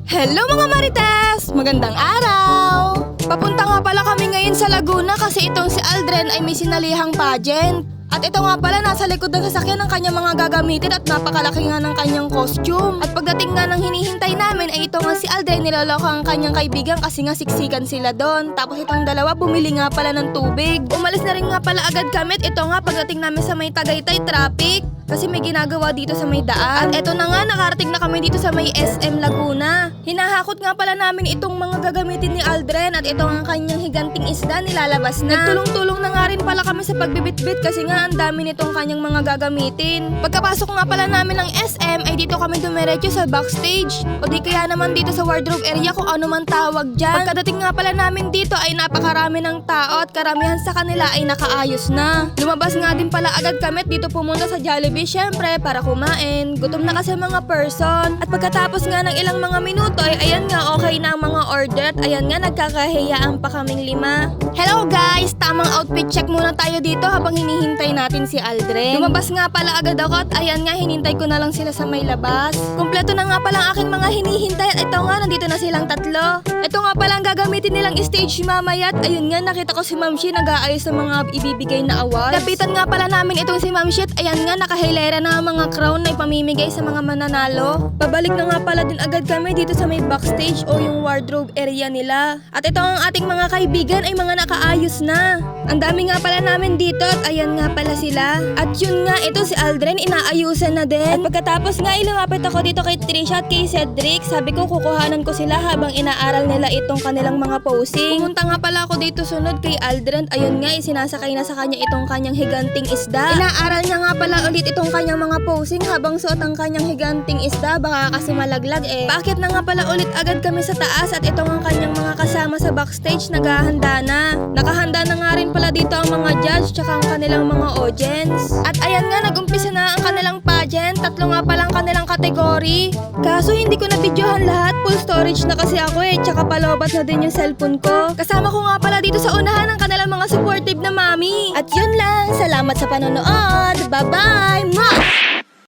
Hello mga Marites! Magandang araw! Papunta nga pala kami ngayon sa Laguna kasi itong si Aldren ay may sinalihang pageant. At ito nga pala nasa likod ng sasakyan ng kanyang mga gagamitin at napakalaki nga ng kanyang costume. At pagdating nga ng hinihintay namin ay ito nga si Aldren niloloko ang kanyang kaibigan kasi nga siksikan sila doon. Tapos itong dalawa bumili nga pala ng tubig. Umalis na rin nga pala agad kami at ito nga pagdating namin sa may Tagaytay traffic. Kasi may ginagawa dito sa may daan. At eto na nga, nakarating na kami dito sa may SM Laguna. Hinahakot nga pala namin itong mga gagamitin ni Aldren at ito ang kanyang higanting isda nilalabas na. Nagtulong-tulong na nga rin pala kami sa pagbibitbit kasi nga ang dami nitong kanyang mga gagamitin. Pagkapasok nga pala namin ng SM ay dito kami dumiretso sa backstage o di kaya naman dito sa wardrobe area kung ano man tawag dyan. Pagkadating nga pala namin dito ay napakarami ng tao at karamihan sa kanila ay nakaayos na. Lumabas nga din pala agad kami at dito pumunta sa Jollibee syempre para kumain. Gutom na kasi mga person. At pagkatapos nga ng ilang mga minuto ay ayan nga okay na ang mga order at ayan nga nagkakahiyaan pa kaming 5. Hello guys! Tamang outfit check muna tayo dito habang hinihintay natin si Aldren. Lumabas nga pala agad ako at ayan nga hinintay ko na lang sila sa may labas. Kumpleto na nga pala ang aking mga hinihintay at ito nga nandito na silang tatlo. Ito nga pala ang gagamitin nilang stage mamaya at ayun nga nakita ko si Ma'am Shi nag-aayos ng mga ibibigay na awards. Lapitan nga pala namin itong si Ma'am Shi at ayan nga hilera na mga crown na ipamimigay sa mga mananalo. Pabalik na nga pala din agad kami dito sa may backstage o yung wardrobe area nila. At ito ang ating mga kaibigan ay mga nakaayos na. Ang dami nga pala namin dito at ayan nga pala sila. At yun nga, ito si Aldren inaayusan na din. At pagkatapos nga ilumapit ako dito kay Trisha at kay Cedric. Sabi ko kukuhanan ko sila habang inaaral nila itong kanilang mga posing. Pumunta nga pala ako dito sunod kay Aldren. Ayun nga, isinasakay na sa kanya itong kanyang higanting isda. Inaaral niya nga pala ulit itong kanyang mga posing habang suot ang kanyang higanting isda. Baka kasi malaglag eh. Bakit na nga pala ulit agad kami sa taas at itong ang kanyang mga kasama sa backstage naghahanda na. Nakahanda na nga rin pala dito ang mga judge tsaka ang kanilang mga audience. At ayan nga, nag-umpisa na ang kanilang pageant. 3 nga palang kanilang kategory. Kaso hindi ko na videohan lahat. Full storage na kasi ako eh. Tsaka palobat na din yung cellphone ko. Kasama ko nga pala dito sa unahan ang kanilang mga supportive na mami. At yun lang. Salamat sa panonood. Bye-bye! Mwah!